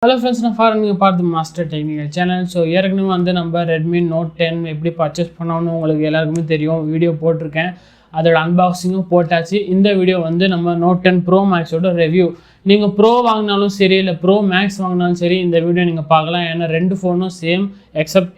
Hello friends, நான் ஃபாரன் நீங்கள் பார்த்து மாஸ்டர் டெக்னிக்கல் சேனல். ஸோ ஏற்கனவே வந்து நம்ம ரெட்மி நோட் 10 எப்படி பர்ச்சேஸ் பண்ணணும்னு உங்களுக்கு எல்லாருக்குமே தெரியும். வீடியோ போட்டிருக்கேன், அதோட அன்பாக்சிங்கும் போட்டாச்சு. இந்த வீடியோ வந்து நம்ம நோட் 10 ப்ரோ மேக்ஸோட ரிவ்யூ. நீங்கள் ப்ரோ வாங்கினாலும் சரி இல்லை ப்ரோ மேக்ஸ் வாங்கினாலும் சரி இந்த வீடியோ நீங்கள் பார்க்கலாம். ஏன்னா ரெண்டு ஃபோனும் சேம் எக்ஸப்ட்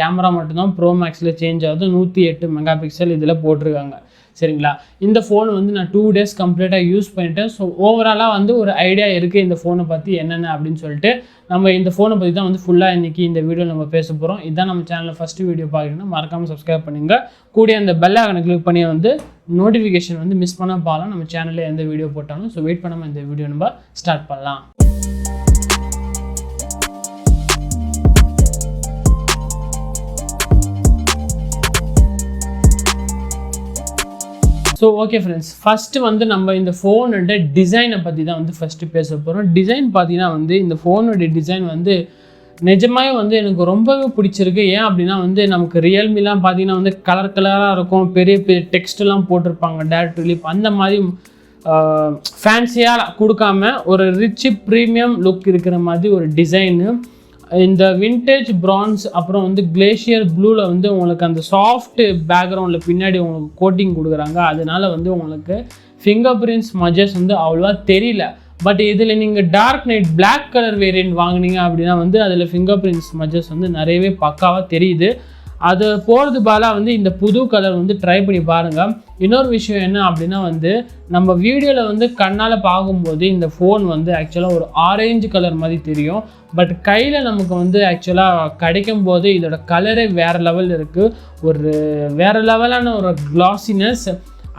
கேமரா மட்டும்தான் ப்ரோ மேக்ஸில் சேஞ்ச் ஆகுது. 108 மெகா பிக்சல் இதில் போட்டிருக்காங்க. சரிங்களா, இந்த ஃபோன் வந்து நான் 2 days கம்ப்ளீட்டாக யூஸ் பண்ணிட்டேன். ஸோ ஓவராலாக வந்து ஒரு ஐடியா இருக்குது இந்த ஃபோனை பற்றி என்னென்ன அப்படின்னு சொல்லிட்டு. நம்ம இந்த ஃபோனை பற்றி தான் வந்து ஃபுல்லாக இன்றைக்கி இந்த வீடியோ நம்ம பேச போகிறோம். இதுதான் நம்ம சேனலில் ஃபஸ்ட்டு வீடியோ பார்க்கணுன்னா மறக்காமல் சப்ஸ்கிரைப் பண்ணுங்க. கூடிய அந்த பெல் ஐகானை கிளிக் பண்ணி வந்து நோட்டிஃபிகேஷன் வந்து மிஸ் பண்ண பார்க்கலாம் நம்ம சேனலில் எந்த வீடியோ போட்டாலும். ஸோ வெயிட் பண்ணாமல் இந்த வீடியோ நம்ம ஸ்டார்ட் பண்ணலாம். ஸோ ஓகே ஃப்ரெண்ட்ஸ், ஃபஸ்ட்டு வந்து நம்ம இந்த ஃபோனோட டிசைனை பற்றி தான் வந்து ஃபஸ்ட்டு பேச போகிறோம். டிசைன் பார்த்தீங்கன்னா வந்து இந்த ஃபோனோட டிசைன் வந்து நிஜமாகவே வந்து எனக்கு ரொம்பவே பிடிச்சிருக்கு. ஏன் அப்படின்னா வந்து நமக்கு ரியல்மிலாம் பார்த்தீங்கன்னா வந்து கலராக இருக்கும், பெரிய பெரிய டெக்ஸ்ட்லாம் போட்டிருப்பாங்க டேரக்ட் ரிலீஃப். அந்த மாதிரி ஃபேன்சியாக கொடுக்காம ஒரு ரிச் ப்ரீமியம் லுக் இருக்கிற மாதிரி ஒரு டிசைனு. இந்த விண்டேஜ் பிரான்ஸ் அப்புறம் வந்து கிளேஷியர் ப்ளூவில் வந்து உங்களுக்கு அந்த சாஃப்ட் பேக்ரவுண்டில் பின்னாடி உங்களுக்கு கோட்டிங் கொடுக்குறாங்க. அதனால வந்து உங்களுக்கு ஃபிங்கர் பிரிண்ட்ஸ் மஜஸ் வந்து அவ்வளோவா தெரியல. பட் இதில் நீங்கள் dark night black colour variant வாங்கினீங்க அப்படின்னா வந்து அதில் ஃபிங்கர் பிரிண்ட்ஸ் மஜஸ் வந்து நிறையவே பக்காவாக தெரியுது. அது போகிறது பாலாக வந்து இந்த புது கலர் வந்து ட்ரை பண்ணி பாருங்கள். இன்னொரு விஷயம் என்ன அப்படின்னா வந்து நம்ம வீடியோவில் வந்து கண்ணால் பார்க்கும்போது இந்த ஃபோன் வந்து ஆக்சுவலாக ஒரு ஆரஞ்சு கலர் மாதிரி தெரியும். பட் கையில் நமக்கு வந்து ஆக்சுவலாக கிடைக்கும் போது இதோட கலரே வேறு லெவல் இருக்குது. ஒரு வேறு லெவலான ஒரு கிளாசினஸ்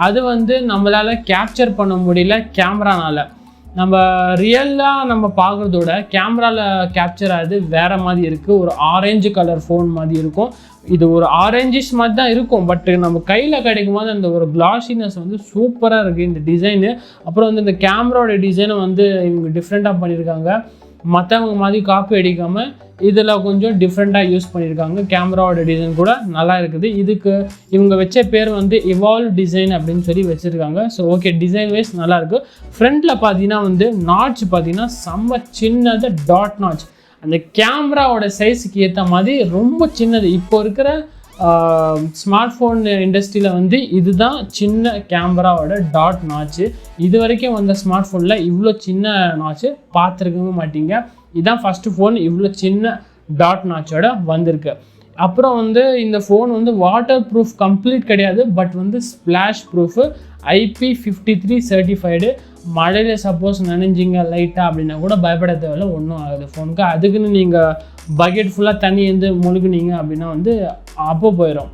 அது வந்து நம்மளால் கேப்சர் பண்ண முடியல கேமரானால். நம்ம ரியலாக நம்ம பார்க்குறதோட கேமராவில் கேப்சர் ஆகுது வேறு மாதிரி இருக்குது. ஒரு ஆரஞ்சு கலர் ஃபோன் மாதிரி இருக்கும். இது ஒரு ஆரஞ்சிஷ் மாதிரி தான் இருக்கும். பட் நம்ம கையில் கிடைக்கும் போது அந்த ஒரு கிளாஸினஸ் வந்து சூப்பராக இருக்குது இந்த டிசைனு. அப்புறம் வந்து இந்த கேமராவோட டிசைனை வந்து இவங்க டிஃப்ரெண்ட்டாக பண்ணியிருக்காங்க. மற்றவங்க மாதிரி காப்பி அடிக்காமல் இதில் கொஞ்சம் டிஃப்ரெண்ட்டாக யூஸ் பண்ணியிருக்காங்க. கேமராவோட டிசைன் கூட நல்லா இருக்குது. இதுக்கு இவங்க வச்ச பேர் வந்து இவால்வ் டிசைன் அப்படின்னு சொல்லி வச்சுருக்காங்க. ஸோ ஓகே, டிசைன் வைஸ் நல்லாயிருக்கு. ஃப்ரண்ட்டில் பார்த்தீங்கன்னா வந்து நாட்ச் பார்த்தீங்கன்னா செம்ம சின்னது டாட் நாட்ச். அந்த கேமராவோட சைஸுக்கு ஏற்ற மாதிரி ரொம்ப சின்னது. இப்போ இருக்கிற ஸ்மார்ட் ஃபோன் இண்டஸ்ட்ரியில் வந்து இதுதான் சின்ன கேமராவோட டாட் நாச்சு. இது வரைக்கும் வந்த ஸ்மார்ட் ஃபோனில் இவ்வளோ சின்ன நாச்சு பார்த்துருக்கவே மாட்டீங்க. இதுதான் ஃபஸ்ட்டு ஃபோன் இவ்வளோ சின்ன டாட் நாச்சோட வந்திருக்கு. அப்புறம் வந்து இந்த ஃபோன் வந்து வாட்டர் ப்ரூஃப் கம்ப்ளீட் கிடையாது, பட் வந்து ஸ்ப்ளாஷ் ப்ரூஃபு IP53 சர்டிஃபைடு. மழையில் சப்போஸ் நினைஞ்சிங்க லைட்டாக அப்படின்னா கூட பயப்பட தேவையில்ல, ஒன்றும் ஆகுது ஃபோனுக்கு. அதுக்குன்னு நீங்கள் பக்கெட் ஃபுல்லாக தண்ணி வந்து முழுகுனீங்க அப்படின்னா வந்து அப்போ போயிடும்.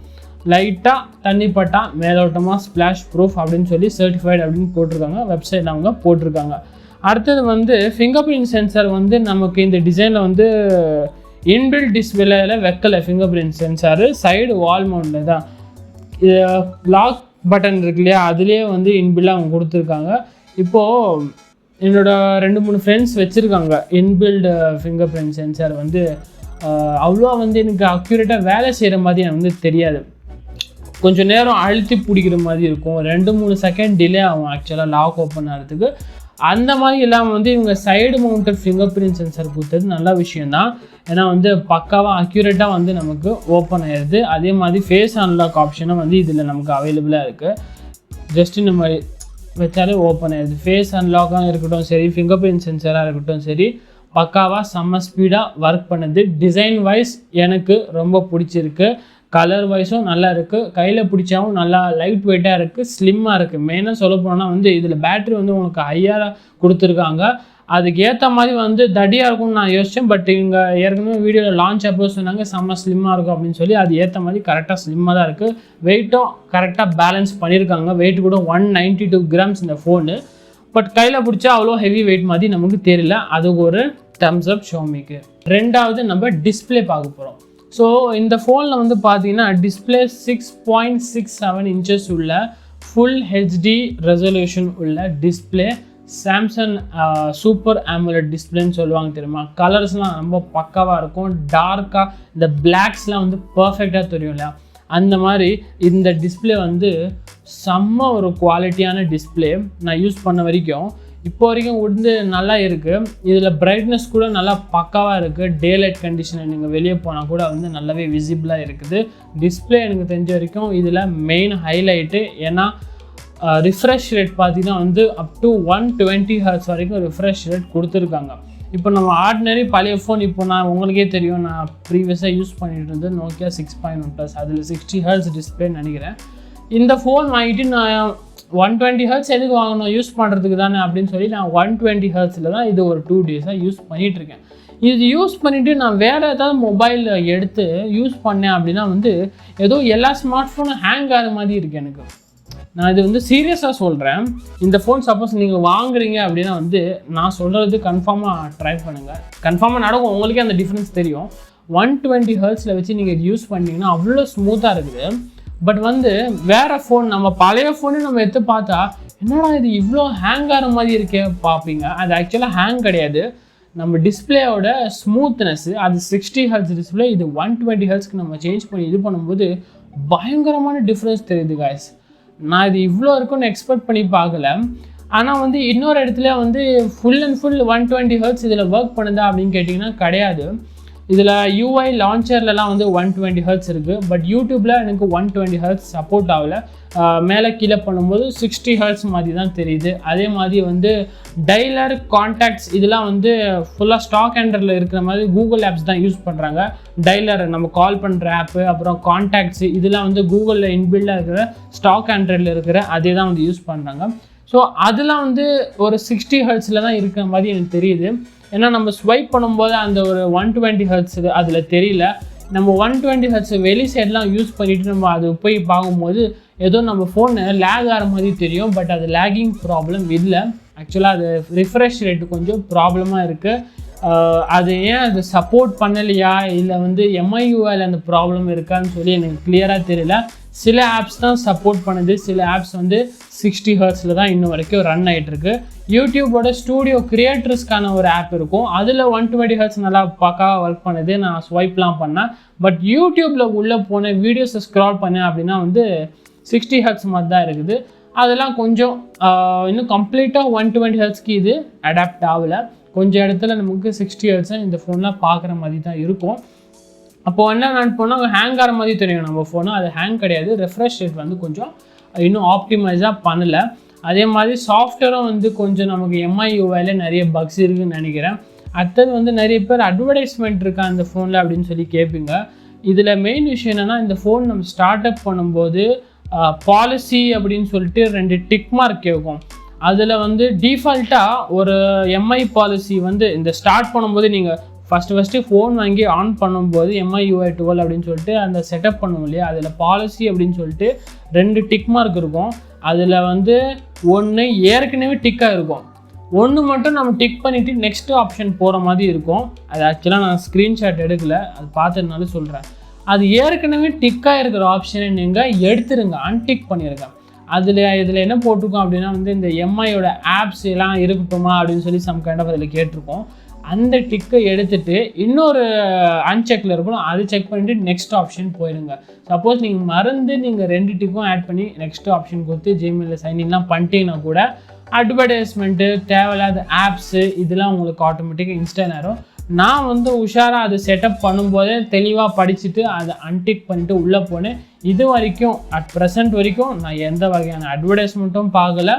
லைட்டாக தண்ணி பட்டால் மேலோட்டமாக ஸ்ப்ளாஷ் ப்ரூஃப் அப்படின்னு சொல்லி சர்டிஃபைடு அப்படின்னு போட்டிருக்காங்க, வெப்சைட்டில் அவங்க போட்டிருக்காங்க. அடுத்தது வந்து ஃபிங்கர் பிரிண்ட் சென்சார் வந்து நமக்கு இந்த டிசைனில் வந்து இன்பில்ட் டிஸ்பிளேல வைக்கலை. Finger print sensor side wall மவுண்டில் தான். லாக் பட்டன் இருக்கு இல்லையா, அதுலேயே வந்து இன்பில்டாக அவங்க கொடுத்துருக்காங்க. இப்போது என்னோடய 2-3 ஃப்ரெண்ட்ஸ் வச்சுருக்காங்க இன்பில்டு ஃபிங்கர் பிரிண்ட் சென்சார். வந்து அவ்வளோ வந்து எனக்கு அக்யூரேட்டாக வேலை செய்கிற மாதிரி எனக்கு வந்து தெரியாது. கொஞ்சம் நேரம் அழுத்தி பிடிக்கிற மாதிரி இருக்கும். 2-3 செகண்ட் டிலே ஆகும் ஆக்சுவலாக லாக் ஓப்பன் ஆகிறதுக்கு. அந்த மாதிரி இல்லாமல் வந்து இவங்க side mounted finger print sensor கொடுத்தது நல்ல விஷயந்தான். ஏன்னா வந்து பக்காவாக அக்யூரேட்டாக வந்து நமக்கு ஓப்பன் ஆயிடுது. அதே மாதிரி ஃபேஸ் அன்லாக் ஆப்ஷனும் வந்து இதில் நமக்கு அவைலபிளாக இருக்குது. ஜஸ்ட்டு நம்ம வச்சாலே ஓப்பன் ஆயிடுது. ஃபேஸ் அன்லாக்காக இருக்கட்டும் சரி, ஃபிங்கர் பிரிண்ட் சென்சராக இருக்கட்டும் சரி, பக்காவாக செம்ம ஸ்பீடாக ஒர்க் பண்ணுது. டிசைன் வைஸ் எனக்கு ரொம்ப பிடிச்சிருக்கு. கலர் வைஸும் நல்லா இருக்குது. கையில் பிடிச்சாவும் நல்லா லைட் வெயிட்டாக இருக்குது, ஸ்லிம்மாக இருக்குது. மெயினாக சொல்ல போனால் வந்து இதில் பேட்ரி வந்து உங்களுக்கு 5000 கொடுத்துருக்காங்க. அதுக்கு ஏற்ற மாதிரி வந்து தடியாக இருக்கும்னு நான் யோசித்தேன். பட் இவங்க ஏற்கனவே வீடியோவில் லான்ச் அப்போ சொன்னாங்க செம்ம ஸ்லிம்மாக இருக்கும் அப்படின்னு சொல்லி. அது ஏற்ற மாதிரி கரெக்டாக ஸ்லிம்மாக தான் இருக்குது. வெயிட்டும் கரெக்டாக பேலன்ஸ் பண்ணியிருக்காங்க. வெயிட் கூட 192 grams இந்த ஃபோனு. பட் கையில் பிடிச்சா அவ்வளோ ஹெவி வெயிட் மாதிரி நமக்கு தெரியல. அதுக்கு ஒரு தம்ஸ் அப் ஷோமிக்கு. ரெண்டாவது நம்ம டிஸ்பிளே பார்க்க போகிறோம். ஸோ இந்த ஃபோனில் வந்து பார்த்தீங்கன்னா டிஸ்பிளே 6.67 inches உள்ள ஃபுல் HD ரெசல்யூஷன் உள்ள டிஸ்பிளே. சாம்சங் சூப்பர் AMOLED டிஸ்பிளேன்னு சொல்லுவாங்க தெரியுமா. கலர்ஸ்லாம் ரொம்ப பக்காவாக இருக்கும். டார்க்காக இந்த பிளாக்ஸ்லாம் வந்து பர்ஃபெக்டாக தெரியும் இல்லையா, அந்த மாதிரி இந்த டிஸ்பிளே வந்து செம்ம ஒரு குவாலிட்டியான டிஸ்பிளே. நான் யூஸ் பண்ண வரைக்கும் இப்போ வரைக்கும் வந்து நல்லா இருக்குது. இதில் பிரைட்னஸ் கூட நல்லா பக்காவாக இருக்குது. டே லைட் கண்டிஷனில் நீங்கள் வெளியே போனால் கூட வந்து நல்லாவே விசிபிளாக இருக்குது. டிஸ்பிளே எனக்கு தெரிஞ்ச வரைக்கும் இதில் மெயின் ஹைலைட்டு. ஏன்னா ரிஃப்ரெஷ் ரேட் பார்த்தீங்கன்னா வந்து அப் டு 120 Hz வரைக்கும் ரிஃப்ரெஷ் ரேட் கொடுத்துருக்காங்க. இப்போ நம்ம ஆர்டினரி பழைய ஃபோன், இப்போ நான் உங்களுக்கே தெரியும், நான் ப்ரீவியஸாக யூஸ் பண்ணிட்டு இருந்தது நோக்கியா 6.1+, அதில் 60 Hz டிஸ்பிளேன்னு நினைக்கிறேன். இந்த ஃபோன் வாங்கிட்டு நான் 120 Hz எதுக்கு வாங்கணும், யூஸ் பண்ணுறதுக்கு தானே அப்படின்னு சொல்லி நான் 120 Hzல தான் இது ஒரு 2 டேஸாக யூஸ் பண்ணிகிட்ருக்கேன். இது யூஸ் பண்ணிவிட்டு நான் வேறு ஏதாவது மொபைல் எடுத்து யூஸ் பண்ணேன் அப்படின்னா வந்து ஏதோ எல்லா ஸ்மார்ட் ஃபோனும் ஹேங் ஆகிற மாதிரி இருக்குது எனக்கு. நான் இது வந்து சீரியஸாக சொல்கிறேன். இந்த ஃபோன் சப்போஸ் நீங்கள் வாங்குறீங்க அப்படின்னா வந்து நான் சொல்கிறது கன்ஃபார்மாக ட்ரை பண்ணுங்கள். கன்ஃபார்மாக நடக்கும், உங்களுக்கே அந்த டிஃப்ரென்ஸ் தெரியும். 120 Hzல வச்சு நீங்கள் யூஸ் பண்ணிங்கன்னா அவ்வளோ ஸ்மூத்தாக இருக்குது. பட் வந்து வேறு ஃபோன், நம்ம பழைய ஃபோனு நம்ம எடுத்து பார்த்தா என்னடா இது இவ்வளோ ஹேங் ஆகிற மாதிரி இருக்கே பார்ப்பீங்க. அது ஆக்சுவலாக ஹேங் கிடையாது. நம்ம டிஸ்பிளேயோட ஸ்மூத்னஸ்ஸு அது 60 Hz டிஸ்பிளே, இது 120 Hzக்கு நம்ம சேஞ்ச் பண்ணி இது பண்ணும்போது பயங்கரமான டிஃப்ரென்ஸ் தெரியுது காய்ஸ். நான் இது இவ்வளோ இருக்குன்னு எக்ஸ்பெக்ட் பண்ணி பார்க்கல. ஆனால் வந்து இன்னொரு இடத்துல வந்து ஃபுல் அண்ட் ஃபுல் 120 Hz இதில் ஒர்க் பண்ணுதா அப்படின்னு கேட்டிங்கன்னா கிடையாது. இதில் UI லான்ச்சர்லலாம் வந்து 120 Hz இருக்குது. பட் யூடியூப்பில் எனக்கு 120 Hz சப்போர்ட் ஆகலை. மேலே கீழே பண்ணும்போது 60 Hz மாதிரி தான் தெரியுது. அதே மாதிரி வந்து டைலர், கான்டாக்ட்ஸ் இதெல்லாம் வந்து ஃபுல்லாக ஸ்டாக் ஆண்ட்ராய்டில் இருக்கிற மாதிரி கூகுள் ஆப்ஸ் தான் யூஸ் பண்ணுறாங்க. டைலர் நம்ம கால் பண்ணுற ஆப்பு, அப்புறம் கான்டாக்ட்ஸு இதெல்லாம் வந்து கூகுளில் இன்பில்டாக இருக்கிற ஸ்டாக் ஆண்ட்ராய்டில் இருக்கிற அதே தான் வந்து யூஸ் பண்ணுறாங்க. ஸோ அதெல்லாம் வந்து ஒரு 60 Hzல தான் இருக்கிற மாதிரி எனக்கு தெரியுது. ஏன்னா நம்ம ஸ்வைப் பண்ணும்போது அந்த ஒரு 120 Hz அதில் தெரியல. நம்ம 120 Hz வெளி சைட்லாம் யூஸ் பண்ணிவிட்டு நம்ம அது போய் பார்க்கும்போது ஏதோ நம்ம ஃபோனை லேக் ஆகிற மாதிரி தெரியும். பட் அது லேகிங் ப்ராப்ளம் இல்லை. ஆக்சுவலாக அது ரிஃப்ரெஷ் ரேட்டு கொஞ்சம் ப்ராப்ளமாக இருக்குது. அது ஏன் அது சப்போர்ட் பண்ணலையா இல்லை வந்து MIUIயில் அந்த ப்ராப்ளம் இருக்கான்னு சொல்லி எனக்கு கிளியராக தெரியல. சில ஆப்ஸ் தான் சப்போர்ட் பண்ணுது, சில ஆப்ஸ் வந்து 60 Hzல தான் இன்னும் வரைக்கும் ரன் ஆகிட்டுருக்கு. யூடியூபோட ஸ்டூடியோ கிரியேட்டர்ஸ்க்கான ஒரு ஆப் இருக்கும், அதில் 120 Hz நல்லா பக்காவாக ஒர்க் பண்ணுது. நான் ஸ்வைப்லாம் பண்ணேன். பட் யூடியூப்பில் உள்ளே போன வீடியோஸை ஸ்க்ரால் பண்ணேன் அப்படின்னா வந்து 60 Hz மாதிரி தான் இருக்குது. அதெல்லாம் கொஞ்சம் இன்னும் கம்ப்ளீட்டாக 120 Hzக்கு இது அடாப்ட் ஆகலை. கொஞ்சம் இடத்துல நமக்கு 60 Hz இந்த ஃபோன்லாம் பார்க்குற மாதிரி தான் இருக்கும். அப்போது என்ன நினைப்போம்னா ஹேங் ஆகிற மாதிரி தெரியும் நம்ம ஃபோனு. அது ஹேங் கிடையாது. ரெஃப்ரெஷ் ரேட் வந்து கொஞ்சம் இன்னும் ஆப்டிமைஸாக பண்ணலை. அதே மாதிரி சாஃப்ட்வேரும் வந்து கொஞ்சம் நமக்கு MIUIயில் நிறைய பக்ஸ் இருக்குதுன்னு நினைக்கிறேன். அடுத்தது வந்து நிறைய பேர் அட்வர்டைஸ்மெண்ட் இருக்கா அந்த ஃபோனில் அப்படின்னு சொல்லி கேட்பீங்க. இதில் மெயின் விஷயம் என்னென்னா, இந்த ஃபோன் நம்ம ஸ்டார்ட் அப் பண்ணும்போது பாலிசி அப்படின்னு சொல்லிட்டு 2 டிக் மார்க் கேட்கும். அதில் வந்து டிஃபால்ட்டாக ஒரு MI பாலிசி வந்து இந்த ஸ்டார்ட் பண்ணும்போது நீங்கள் ஃபஸ்ட்டு ஃபோன் வாங்கி ஆன் பண்ணும்போது MIUI 12 அப்படின்னு சொல்லிட்டு அந்த செட்டப் பண்ணுவோம் இல்லையா, அதில் பாலிசி அப்படின்னு சொல்லிட்டு 2 டிக் மார்க் இருக்கும். அதில் வந்து ஒன்று ஏற்கனவே டிக்காக இருக்கும், ஒன்று மட்டும் நம்ம டிக் பண்ணிவிட்டு நெக்ஸ்ட் ஆப்ஷன் போகிற மாதிரி இருக்கும். அது ஆக்சுவலாக நான் ஸ்க்ரீன்ஷாட் எடுக்கலை, அது பார்த்ததுனால சொல்கிறேன். அது ஏற்கனவே டிக்காக இருக்கிற ஆப்ஷனை நீங்கள் எடுத்துருங்க, அன்டிக் பண்ணிடுங்க. இதில் என்ன போட்டிருக்கோம் அப்படின்னா வந்து இந்த MIயோட ஆப்ஸ் எல்லாம் இருக்கட்டுமா அப்படின்னு சொல்லி சம் கைண்ட் ஆஃப் அதில் கேட்டிருக்கோம். அந்த டிக்கை எடுத்துகிட்டு இன்னொரு அன்செக்கில் இருக்கணும், அது செக் பண்ணிவிட்டு நெக்ஸ்ட் ஆப்ஷன் போயிடுங்க. சப்போஸ் நீங்கள் மறந்து நீங்கள் 2 டிக்கும் ஆட் பண்ணி நெக்ஸ்ட் ஆப்ஷன் கொடுத்து ஜிமெயிலில் சைன்இன்லாம் பண்ணிட்டீங்கன்னா கூட அட்வர்டைஸ்மெண்ட்டு, தேவையில்லாத ஆப்ஸு இதெல்லாம் உங்களுக்கு ஆட்டோமேட்டிக்காக இன்ஸ்டால் ஆகிடும். நான் வந்து உஷாராக அது செட்டப் பண்ணும்போதே தெளிவாக படிச்சுட்டு அதை அன்டிக் பண்ணிவிட்டு உள்ளே போனேன். இது வரைக்கும் அட் ப்ரெசண்ட் வரைக்கும் நான் எந்த வகையான அட்வர்டைஸ்மெண்ட்டும் பார்க்கல.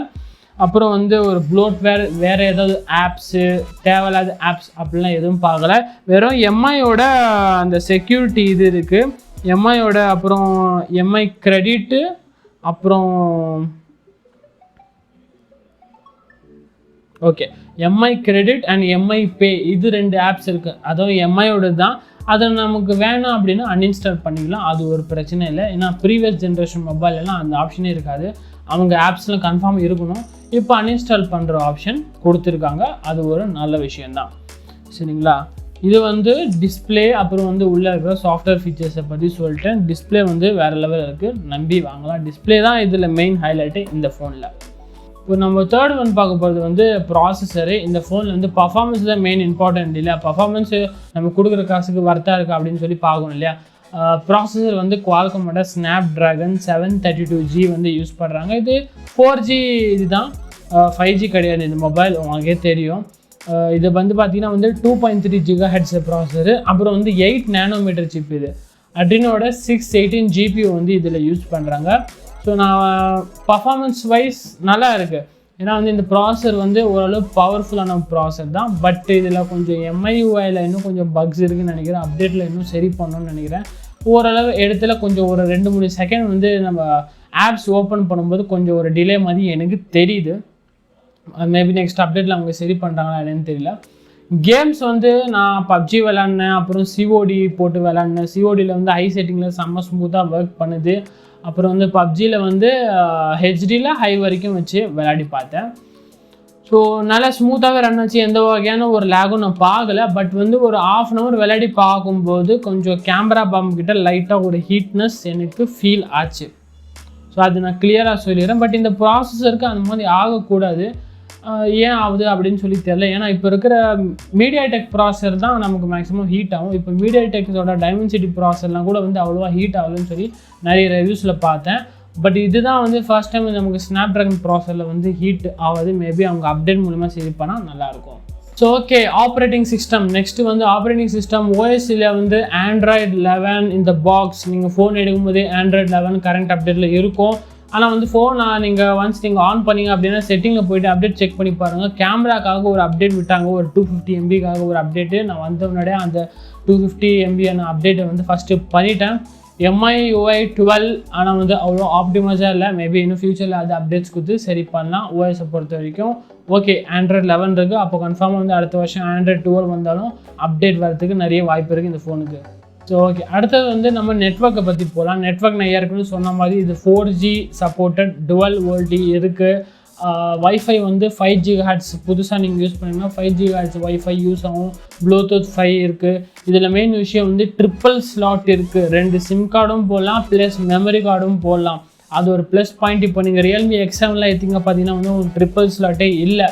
அப்புறம் வந்து ஒரு ப்ளோட்வேர் வேறு ஏதாவது ஆப்ஸு, தேவையில்லாத ஆப்ஸ் அப்படிலாம் எதுவும் பார்க்கல. வெறும் MIயோட அந்த செக்யூரிட்டி இது இருக்குது, MIயோட அப்புறம் MI கிரெடிட்டு, அப்புறம் okay MI credit and MI பே, இது 2 ஆப்ஸ் இருக்குது. அதுவும் MIயோட தான். அதை நமக்கு வேணாம் அப்படின்னா அன்இன்ஸ்டால் பண்ணிக்கலாம், அது ஒரு பிரச்சனை இல்லை. ஏன்னா ப்ரீவியஸ் ஜென்ரேஷன் மொபைல் எல்லாம் அந்த ஆப்ஷனே இருக்காது, அவங்க ஆப்ஸ்லாம் கன்ஃபார்ம் இருக்கணும். இப்போ அன்இன்ஸ்டால் பண்ணுற ஆப்ஷன் கொடுத்துருக்காங்க, அது ஒரு நல்ல விஷயந்தான். சரிங்களா, இது வந்து டிஸ்பிளே, அப்புறம் வந்து உள்ளே இருக்கிற சாஃப்ட்வேர் ஃபீச்சர்ஸை பற்றி சொல்லிட்டேன். டிஸ்பிளே வந்து வேறு லெவல் இருக்குது, நம்பி வாங்கலாம். டிஸ்பிளே தான் இதில் மெயின் ஹைலைட்டு இந்த ஃபோனில். இப்போ நம்ம தேர்ட் ஒன் பார்க்க போகிறது வந்து ப்ராசஸரு. இந்த ஃபோனில் வந்து பர்ஃபார்மன்ஸ் தான் மெயின் இம்பார்ட்டன்ட் இல்லையா, பர்ஃபார்மன்ஸு நம்ம கொடுக்குற காசுக்கு வர்த்தா இருக்கா அப்படின்னு சொல்லி பார்க்கணும் இல்லையா. ப்ராசஸர் வந்து குவால்கமோட ஸ்னாப்ட்ராகன் 732G வந்து யூஸ் பண்ணுறாங்க. இது 4G இதுதான். 5G கிடையாது இந்த மொபைல், உங்களுக்கே தெரியும். இது வந்து பார்த்தீங்கன்னா வந்து 2.3 GHz ப்ராசரு, அப்புறம் வந்து 8 நேனோமீட்டர் சிப். இது அட்ரினோட 618 GPU வந்து இதில் யூஸ் பண்ணுறாங்க. ஸோ நான் பர்ஃபார்மன்ஸ் வைஸ் நல்லா இருக்குது. ஏன்னா வந்து இந்த ப்ராசர் வந்து ஓரளவு பவர்ஃபுல்லான ப்ராசர் தான். பட் இதில் கொஞ்சம் MIUIயில் இன்னும் கொஞ்சம் பக்ஸ் இருக்குதுன்னு நினைக்கிறேன். அப்டேட்டில் இன்னும் சரி பண்ணணும்னு நினைக்கிறேன். ஓரளவு இடத்துல கொஞ்சம் ஒரு 2-3 செகண்ட் வந்து நம்ம ஆப்ஸ் ஓப்பன் பண்ணும்போது கொஞ்சம் ஒரு டிலே மாதிரி எனக்கு தெரியுது. மேபி நெக்ஸ்ட் அப்டேட்டில் அவங்க சரி பண்ணுறாங்களா என்னன்னு தெரியல. கேம்ஸ் வந்து நான் பப்ஜி விளாட்னேன், அப்புறம் COD போட்டு விளாட்னேன். CODயில் வந்து ஹை செட்டிங்கில் செம்ம ஸ்மூத்தாக ஒர்க் பண்ணுது. அப்புறம் வந்து பப்ஜியில் வந்து ஹெச்டியில் ஹை வரைக்கும் வச்சு விளையாடி பார்த்தேன். ஸோ நல்லா ஸ்மூத்தாகவே ரன் ஆச்சு, எந்த வகையான ஒரு லேகும் நான் பார்க்கல. பட் வந்து ஒரு 1/2 hour விளையாடி பார்க்கும்போது கொஞ்சம் கேமரா கிட்ட லைட்டாக ஒரு ஹீட்னஸ் எனக்கு ஃபீல் ஆச்சு. ஸோ அது நான் கிளியராக சொல்லிடுறேன். பட் இந்த ப்ராசஸருக்கு அந்த மாதிரி ஆகக்கூடாது. ஏன் ஆகுது அப்படின்னு சொல்லி தெரியல. ஏன்னா இப்போ இருக்கிற மீடியாடெக் ப்ராசர் தான் நமக்கு மேக்ஸிமம் ஹீட் ஆகும். இப்போ மீடியாடெக்கோட டைமென்சிட்டி ப்ராசர்லாம் கூட வந்து அவ்வளோவா ஹீட் ஆகுதுன்னு சொல்லி நிறைய ரிவ்யூஸில் பார்த்தேன். பட் இதுதான் வந்து ஃபர்ஸ்ட் டைம் நமக்கு ஸ்னாப் ட்ராகன் ப்ராசரில் வந்து ஹீட் ஆகுது. மேபி அவங்க அப்டேட் மூலமாக சரி பண்ணால் நல்லாயிருக்கும். So okay, operating system. Next வந்து ஆப்ரேட்டிங் சிஸ்டம் ஓஎஸ்சியில் வந்து Android 11 இந்த பாக்ஸ். நீங்கள் ஃபோன் எடுக்கும்போதே Android 11 கரண்ட் அப்டேட்டில் இருக்கும். ஆனால் வந்து ஃபோனை நீங்கள் ஒன்ஸ் நீங்கள் ஆன் பண்ணிங்க அப்படின்னா செட்டிங்கில் போய்ட்டு அப்டேட் செக் பண்ணி பாருங்கள். கேமராக்காக ஒரு அப்டேட் விட்டாங்க, ஒரு 250 MBக்காக ஒரு அப்டேட்டு. நான் வந்த முன்னாடியே அந்த 250 MB அப்டேட்டை வந்து ஃபஸ்ட்டு பண்ணிட்டேன். MIUI 12 ஆனால் வந்து அவ்வளோ ஆப்டிமைஸாக இல்லை. மேபி இன்னும் ஃபியூச்சரில் அது அப்டேட்ஸ் கொடுத்து சரி பண்ணலாம். ஓஎஸை பொறுத்த வரைக்கும் ஓகே. Android 11 இருக்குது, அப்போ கன்ஃபார்மாக வந்து அடுத்த வருஷம் Android 12 வந்தாலும் அப்டேட் வரதுக்கு நிறைய வாய்ப்பு இருக்குது இந்த ஃபோனுக்கு. ஸோ ஓகே, அடுத்தது வந்து நம்ம நெட்ஒர்க்கை பற்றி போகலாம். நெட்ஒர்க் நான் ஏற்கனவே சொன்ன மாதிரி இது 4G சப்போர்ட்டட், டுவல் வோல்டி இருக்குது. வைஃபை வந்து 5 GHz புதுசாக நீங்கள் யூஸ் பண்ணிங்கன்னா 5 GHz வைஃபை யூஸ் ஆகும். ப்ளூடூத் 5 இருக்குது. இதில் மெயின் விஷயம் வந்து ட்ரிப்பிள் ஸ்லாட் இருக்குது. 2 சிம் கார்டும் போடலாம், ப்ளஸ் மெமரி கார்டும் போடலாம். அது ஒரு ப்ளஸ் பாயிண்ட். இப்போ நீங்கள் Realme X7 எடுத்திங்க பார்த்தீங்கன்னா வந்து உங்களுக்கு ட்ரிப்பிள் ஸ்லாட்டே இல்லை.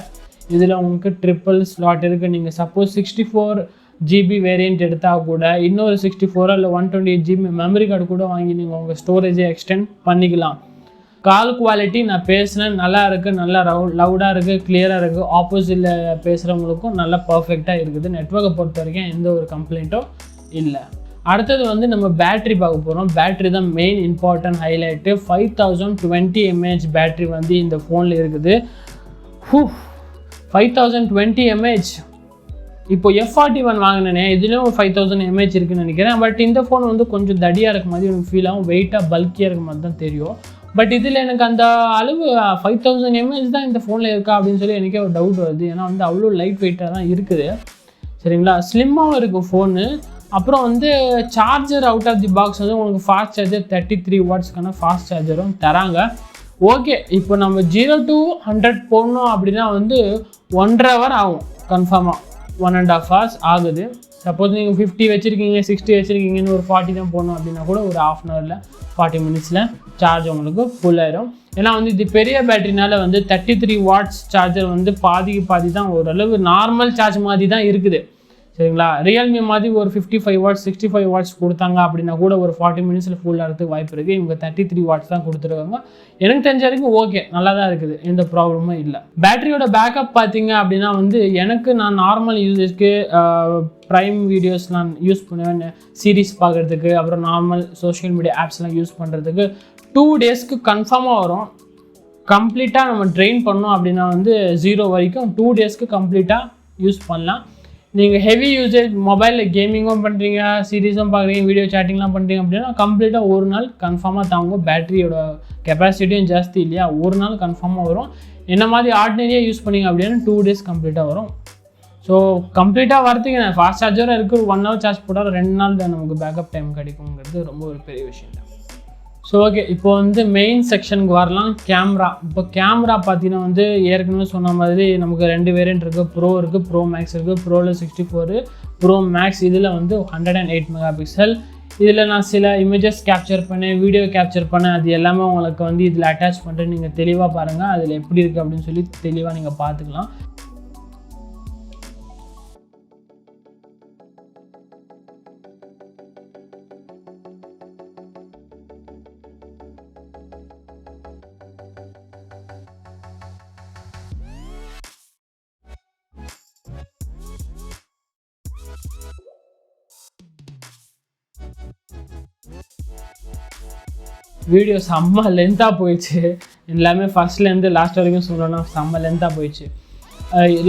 இதில் உங்களுக்கு ட்ரிப்பிள் ஸ்லாட் இருக்குது. நீங்கள் சப்போஸ் 64 GB வேரியண்ட் எடுத்தால் கூட இன்னொரு 64 இல்லை 128 GB மெமரி கார்டு கூட வாங்கி நீங்கள் உங்கள் ஸ்டோரேஜை எக்ஸ்டெண்ட் பண்ணிக்கலாம். கால் குவாலிட்டி நான் பேசுனேன், நல்லா இருக்குது, நல்லா லவுடாக இருக்குது, கிளியராக இருக்குது. ஆப்போசிட்டில் பேசுகிறவங்களுக்கும் நல்லா பர்ஃபெக்டாக இருக்குது. நெட்வொர்க்கை பொறுத்த வரைக்கும் எந்த ஒரு கம்ப்ளைண்ட்டும் இல்லை. அடுத்தது வந்து நம்ம பேட்ரி பார்க்க போகிறோம். பேட்ரி தான் main important highlight. 5020 mAh battery வந்து இந்த ஃபோனில் இருக்குது. 5020 mAh. இப்போ F41 வாங்கினேனே, இதுலேயும் ஒரு 5000 mAh இருக்குதுன்னு நினைக்கிறேன். பட் இந்த ஃபோன் வந்து கொஞ்சம் தடியாக இருக்க மாதிரி எனக்கு ஃபீல் ஆகும், வெயிட்டாக பல்கியாக இருக்க மாதிரி தான் தெரியும். பட் இதில் எனக்கு அந்த அளவு 5000 mAh தான் இந்த ஃபோனில் இருக்கா அப்படின்னு சொல்லி எனக்கே ஒரு டவுட் வருது. ஏன்னா வந்து அவ்வளோ லைட் வெயிட்டாக தான் இருக்குது. சரிங்களா, ஸ்லிம்மாகவும் இருக்குது ஃபோனு. அப்புறம் வந்து charger out of the box வந்து உங்களுக்கு ஃபாஸ்ட் சார்ஜர் 33 வாட்ஸ்க்கான ஃபாஸ்ட் சார்ஜரும் தராங்க. ஓகே, இப்போ நம்ம 0 to 100 போடணும் அப்படின்னா வந்து 1.5 hour ஆகும் கன்ஃபார்மாக. 1.5 hours ஆகுது. சப்போஸ் நீங்கள் 50 வச்சுருக்கீங்க, 60 வச்சுருக்கீங்கன்னு ஒரு 40 தான் போடணும் அப்படின்னா கூட ஒரு 1/2 hourல 40 minutesல சார்ஜ் உங்களுக்கு ஃபுல் ஆயிரும். ஏன்னா வந்து இது பெரிய பேட்டரினால வந்து 33 வாட்ஸ் சார்ஜர் வந்து பாதிக்கு பாதி தான், ஓரளவு நார்மல் சார்ஜ் மாதிரி தான் இருக்குது. சரிங்களா, Realme மாதிரி ஒரு 55 வாட்ஸ் 65 வாட்ஸ் கொடுத்தாங்க அப்படின்னா கூட ஒரு 40 minutesல ஃபுல் ஆகிறதுக்கு வாய்ப்பு இருக்குது. இவங்க 33 வாட்ஸ் தான் கொடுத்துருக்காங்க. எனக்கு தெரிஞ்ச வரைக்கும் ஓகே, நல்லா தான் இருக்குது, எந்த ப்ராப்ளமும் இல்லை. பேட்டரியோட பேக்கப் பார்த்தீங்க அப்படின்னா வந்து எனக்கு நான் நார்மல் யூசேஜ்க்கு ப்ரைம் வீடியோஸ் நான் யூஸ் பண்ணுவேன், சீரீஸ் பார்க்குறதுக்கு, அப்புறம் நார்மல் சோஷியல் மீடியா ஆப்ஸ்லாம் யூஸ் பண்ணுறதுக்கு 2 daysக்கு கன்ஃபார்மாக வரும். கம்ப்ளீட்டாக நம்ம ட்ரெயின் பண்ணோம் அப்படின்னா வந்து 0 வரைக்கும் 2 daysக்கு கம்ப்ளீட்டாக யூஸ் பண்ணலாம். நீங்கள் ஹெவி யூசேஜ் மொபைலில் கேமிங்கும் பண்ணுறீங்க, சீரீஸும் பார்க்குறீங்க, வீடியோ சேட்டிங்லாம் பண்ணுறீங்க அப்படின்னா கம்ப்ளீட்டாக ஒரு நாள் கன்ஃபார்மாக தாங்கும். பேட்டரியோட கெப்பாசிட்டியும் ஜாஸ்தி இல்லையா, ஒரு நாள் கன்ஃபார்மாக வரும். என்ன மாதிரி ஆர்டினரியாக யூஸ் பண்ணிங்க அப்படின்னா 2 days கம்ப்ளீட்டாக வரும். ஸோ கம்ப்ளீட்டாக வரதுக்கு நான் ஃபாஸ்ட் சார்ஜராக இருக்குது, 1 hour சார்ஜ் போட்டால் 2 நாள் தான் நமக்கு பேக்கப் டைம் கிடைக்குங்கிறது ரொம்ப ஒரு பெரிய விஷயம் தான். ஸோ ஓகே, இப்போ வந்து மெயின் செக்ஷனுக்கு வரலாம். கேமரா. இப்போ கேமரா பார்த்தீங்கன்னா வந்து ஏற்கனவே சொன்ன மாதிரி நமக்கு 2 வேரியன்ட் இருக்குது. ப்ரோ இருக்குது, ப்ரோ மேக்ஸ் இருக்குது. ப்ரோவில் 64, ப்ரோ மேக்ஸ் இதில் வந்து 108 மெகாபிக்சல். இதில் நான் சில இமேஜஸ் கேப்சர் பண்ணேன், வீடியோ கேப்சர் பண்ணேன். அது எல்லாமே உங்களுக்கு வந்து இதில் அட்டாச் பண்ணுறேன். நீங்கள் தெளிவாக பாருங்கள் அதில் எப்படி இருக்குது அப்படின்னு சொல்லி தெளிவாக நீங்கள் பார்த்துக்கலாம். வீடியோ செம்ம லென்த்தாக போயிடுச்சு. எல்லாமே ஃபஸ்ட்லேருந்து லாஸ்ட் வரைக்கும் சொல்லணும்னா செம்ம லென்த்தாக போயிடுச்சு.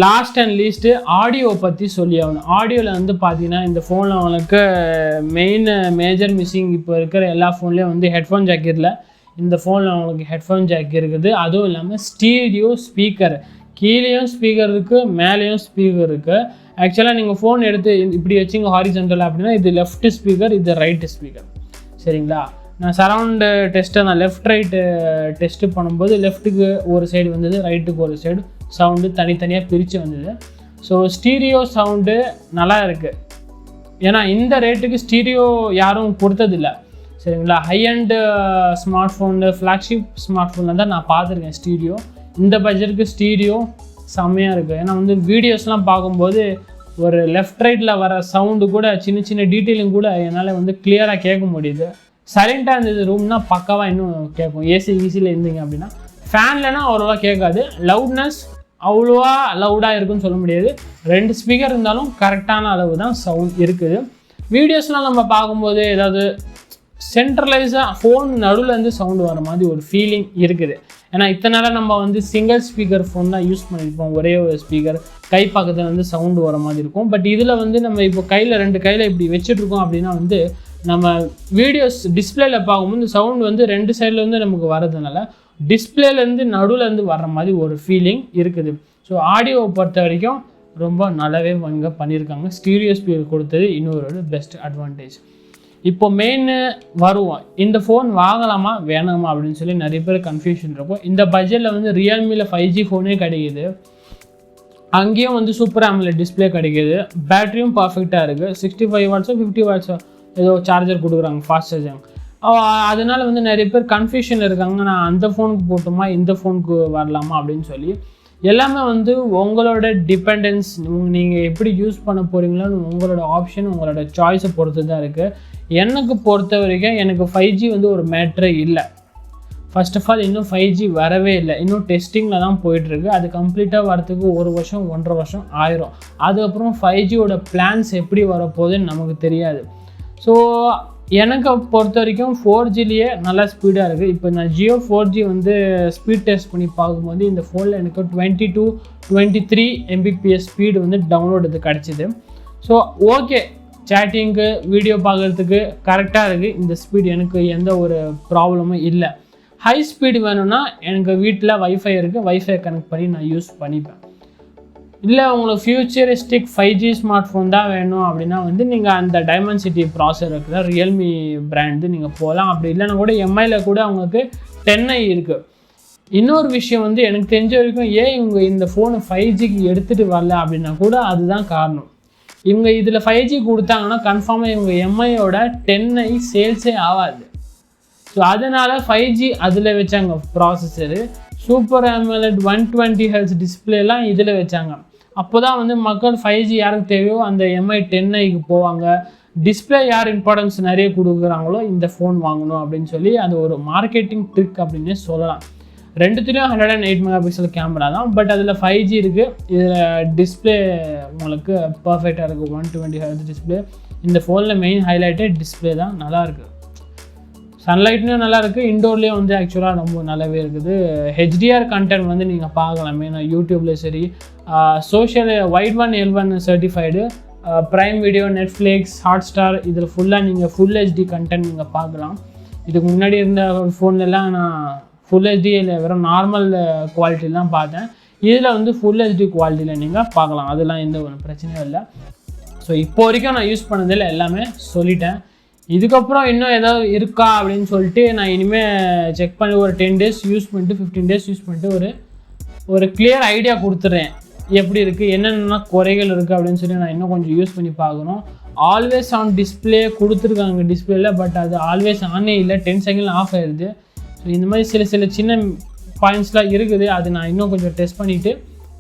லாஸ்ட் அண்ட் லீஸ்ட்டு ஆடியோ பற்றி சொல்லி ஆகணும். ஆடியோவில் வந்து பார்த்தீங்கன்னா இந்த ஃபோனில் உங்களுக்கு மேஜர் மிஸ்ஸிங் இப்போ இருக்கிற எல்லா ஃபோன்லேயும் வந்து ஹெட்ஃபோன் ஜாக் இல்லை. இந்த ஃபோனில் உங்களுக்கு ஹெட்ஃபோன் ஜாக் இருக்குது. அதுவும் இல்லாமல் ஸ்டீரியோ ஸ்பீக்கர், கீழேயும் ஸ்பீக்கர் இருக்குது, மேலேயும் ஸ்பீக்கர் இருக்குது. ஆக்சுவலாக நீங்கள் ஃபோன் எடுத்து இப்படி வச்சிங்க ஹாரிசன்டல் அப்படின்னா இது லெஃப்ட் ஸ்பீக்கர், இது ரைட்டு ஸ்பீக்கர். சரிங்களா? நான் சரவுண்டு டெஸ்ட்டை நான் லெஃப்ட் ரைட்டு டெஸ்ட்டு பண்ணும்போது லெஃப்ட்டுக்கு ஒரு சைடு வந்தது, ரைட்டுக்கு ஒரு சைடு சவுண்டு தனித்தனியாக பிரித்து வந்தது. ஸோ ஸ்டீரியோ சவுண்டு நல்லா இருக்குது. ஏன்னா இந்த ரேட்டுக்கு ஸ்டீரியோ யாரும் கொடுத்ததில்லை. சரிங்களா? High and smart phone, flagship smart ஃபோனில் தான் நான் பார்த்துருக்கேன் ஸ்டீரியோ. இந்த பட்ஜெட்டுக்கு ஸ்டீரியோ செம்மையாக இருக்குது. ஏன்னா வந்து வீடியோஸ்லாம் பார்க்கும்போது ஒரு லெஃப்ட் ரைட்டில் வர சவுண்டு கூட சின்ன சின்ன டீட்டெயிலிங் கூட என்னால் வந்து கிளியராக கேட்க முடியுது. சைலண்ட்டாக இருந்தது ரூம்னா பக்காவாக இன்னும் கேட்கும். ஏசியில் இருந்தீங்க அப்படின்னா. ஃபேன்லனா அவ்வளோவா கேட்காது. லவுட்னஸ் அவ்வளோவா லவுடாக இருக்குன்னு சொல்ல முடியாது. 2 ஸ்பீக்கர் இருந்தாலும் கரெக்டான அளவு தான் சவுண்ட் இருக்குது. வீடியோஸ்லாம் நம்ம பார்க்கும்போது ஏதாவது சென்ட்ரலைஸாக ஃபோன் நடுவிலேருந்து சவுண்டு வர மாதிரி ஒரு ஃபீலிங் இருக்குது. ஏன்னா இத்தனை நேரம் நம்ம வந்து சிங்கிள் ஸ்பீக்கர் ஃபோன் தான் யூஸ் பண்ணியிருப்போம். ஒரே ஒரு ஸ்பீக்கர் கை பக்கத்தில் வந்து சவுண்டு வர மாதிரி இருக்கும். பட் இதில் வந்து நம்ம இப்போ கையில் 2 கையில் இப்படி வச்சுட்ருக்கோம் அப்படின்னா வந்து நம்ம வீடியோஸ் டிஸ்பிளேயில் பார்க்கும்போது சவுண்ட் வந்து 2 சைடில் வந்து நமக்கு வரதுனால டிஸ்பிளேலேருந்து நடுவிலேருந்து வர்ற மாதிரி ஒரு ஃபீலிங் இருக்குது. ஸோ ஆடியோவை பொறுத்த வரைக்கும் ரொம்ப நல்லாவே இங்கே பண்ணியிருக்காங்க. ஸ்டீரியோ ஸ்பீக்கர் கொடுத்தது இன்னொரு பெஸ்ட் அட்வான்டேஜ். இப்போ மெயின் வருவோம், இந்த ஃபோன் வாங்கலாமா வேணாமா அப்படின்னு சொல்லி நிறைய பேர் கன்ஃபியூஷன் இருக்கும். இந்த பட்ஜெட்டில் வந்து ரியல்மியில் 5G ஃபோனே கிடைக்கிது. அங்கேயும் வந்து சூப்பர் AMOLED டிஸ்பிளே கிடைக்கிது. பேட்டரியும் பர்ஃபெக்டாக இருக்குது. 65 வாட்ஸோ 50 வாட்ஸோ ஏதோ சார்ஜர் கொடுக்குறாங்க, ஃபாஸ்ட் சார்ஜிங். அதனால் வந்து நிறைய பேர் கன்ஃபியூஷன் இருக்காங்க, நான் அந்த ஃபோனுக்கு போட்டுமா இந்த ஃபோனுக்கு வரலாமா அப்படின்னு சொல்லி. எல்லாமே வந்து உங்களோட டிபெண்டன்ஸ், நீங்கள் எப்படி யூஸ் பண்ண போகிறீங்களோன்னு உங்களோட ஆப்ஷன், உங்களோட சாய்ஸை பொறுத்து தான் இருக்குது. எனக்கு பொறுத்த வரைக்கும் எனக்கு 5G வந்து ஒரு மேட்ரே இல்லை. ஃபர்ஸ்ட் ஆஃப் ஆல் இன்னும் 5G வரவே இல்லை. இன்னும் டெஸ்டிங்கில் தான் போயிட்டுருக்கு. அது கம்ப்ளீட்டாக வரத்துக்கு 1 வருஷம் 1.5 வருஷம் ஆயிரும். அதுக்கப்புறம் 5Gயோட பிளான்ஸ் எப்படி வரப்போகுதுன்னு நமக்கு தெரியாது. ஸோ எனக்கு பொறுத்த வரைக்கும் 4Gலேயே நல்லா ஸ்பீடாக இருக்குது. இப்போ நான் ஜியோ 4G வந்து ஸ்பீட் டெஸ்ட் பண்ணி பார்க்கும்போது இந்த ஃபோனில் எனக்கு 22-23 Mbps ஸ்பீடு வந்து டவுன்லோடு இது கிடச்சிது. ஸோ ஓகே, சேட்டிங்கு வீடியோ பார்க்குறதுக்கு கரெக்டாக இருக்குது. இந்த ஸ்பீடு எனக்கு எந்த ஒரு ப்ராப்ளமும் இல்லை. ஹை ஸ்பீடு வேணும்னா எனக்கு வீட்டில் வைஃபை இருக்குது, வைஃபை கனெக்ட் பண்ணி நான் யூஸ் பண்ணிப்பேன். இல்லை உங்களுக்கு ஃபியூச்சரிஸ்டிக் 5G ஸ்மார்ட் ஃபோன் தான் வேணும் அப்படின்னா வந்து நீங்கள் அந்த டைமென்சிட்டி ப்ராசர் இருக்கிற ரியல்மி பிராண்டு நீங்கள் போகலாம். அப்படி இல்லைன்னா கூட எம்ஐயில் கூட அவங்களுக்கு 10i இருக்குது. இன்னொரு விஷயம் வந்து எனக்கு தெரிஞ்ச வரைக்கும் இவங்க இந்த ஃபோனை 5Gக்கு எடுத்துகிட்டு வரல அப்படின்னா கூட அதுதான் காரணம். இவங்க இதில் 5G கொடுத்தாங்கன்னா கன்ஃபார்மாக இவங்க எம்ஐயோட 10i சேல்ஸே ஆகாது. ஸோ அதனால் 5G அதில் வச்சாங்க ப்ராசஸரு. சூப்பர் AMOLED 120Hz டிஸ்பிளேலாம் இதில் வச்சாங்க. அப்போ தான் வந்து மக்கள் 5G யாருக்கு தேவையோ அந்த MI 10iக்கு போவாங்க. டிஸ்பிளே யார் இம்பார்ட்டன்ஸ் நிறைய கொடுக்குறாங்களோ இந்த ஃபோன் வாங்கணும் அப்படின்னு சொல்லி அது ஒரு மார்க்கெட்டிங் ட்ரிக் அப்படின்னே சொல்லலாம். ரெண்டுத்துலேயும் 108 மெகாபிக்சல் கேமரா தான். பட் அதில் 5G இருக்குது. இதில் டிஸ்பிளே உங்களுக்கு பர்ஃபெக்டாக இருக்குது. 120Hz display. இந்த ஃபோனில் மெயின் ஹைலைட்டே டிஸ்பிளே தான். நல்லாயிருக்கு. சன்லைட்லேயும் நல்லாயிருக்கு. இண்டோர்லேயும் வந்து ஆக்சுவலாக ரொம்ப நல்லாவே இருக்குது. HDR கண்டென்ட் வந்து நீங்கள் பார்க்கலாமே. நான் யூடியூப்லேயும் சரி, social white one L1 certified, prime video, Netflix, Hotstar, இதில் ஃபுல்லாக நீங்கள் ஃபுல் HD கண்டென்ட் நீங்கள் பார்க்கலாம். இதுக்கு முன்னாடி இருந்த ஃபோன்லலாம் நான் ஃபுல் HD இல்லை, வெறும் நார்மல் குவாலிட்டியில் தான் பார்த்தேன். இதில் வந்து ஃபுல் HD குவாலிட்டியில் நீங்கள் பார்க்கலாம். அதெல்லாம் எந்த ஒரு பிரச்சனையும் இல்லை. ஸோ இப்போ வரைக்கும் நான் யூஸ் பண்ணதில் எல்லாமே சொல்லிட்டேன். இதுக்கப்புறம் இன்னும் ஏதாவது இருக்கா அப்படின்னு சொல்லிட்டு நான் இனிமேல் செக் பண்ணி ஒரு 10 days யூஸ் பண்ணிட்டு 15 days யூஸ் பண்ணிட்டு ஒரு கிளியர் ஐடியா கொடுத்துட்றேன். எப்படி இருக்குது, என்னென்ன குறைகள் இருக்குது அப்படின்னு சொல்லி நான் இன்னும் கொஞ்சம் யூஸ் பண்ணி பார்க்கணும். ஆல்வேஸ் ஆன் டிஸ்பிளே கொடுத்துருக்காங்க டிஸ்பிளேல, பட் அது ஆல்வேஸ் ஆனே இல்லை, 10 செகண்ட் ஆஃப் ஆயிடுது. ஸோ இந்த மாதிரி சில சின்ன பாயிண்ட்ஸ்லாம் இருக்குது. அது நான் இன்னும் கொஞ்சம் டெஸ்ட் பண்ணிவிட்டு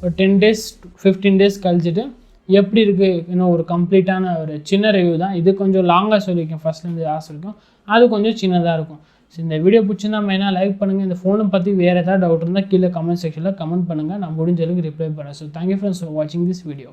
ஒரு 10 days 15 days கழிச்சிட்டு எப்படி இருக்குது இன்னும் ஒரு கம்ப்ளீட்டான ஒரு சின்ன ரிவ்யூ தான். இது கொஞ்சம் லாங்காக சொல்லியிருக்கேன், ஃபஸ்ட்லேருந்து லாஸ்ட் இருக்கும். அது கொஞ்சம் சின்னதாக இருக்கும். ஸோ இந்த வீடியோ பிடிச்சிருந்தா மெயினாக லைக் பண்ணுங்கள். இந்த ஃபோனை பற்றி வேறு ஏதாவது டவுட் இருந்தால் கீழே கமெண்ட் செக்ஷனில் கமெண்ட் பண்ணுங்கள். நான் முடிஞ்ச அளவுக்கு ரிப்ளை பண்ணுறேன். ஸோ தேங்க்யூ ஃப்ரெண்ட்ஸ் ஃபார் வாட்சிங் திஸ் வீடியோ.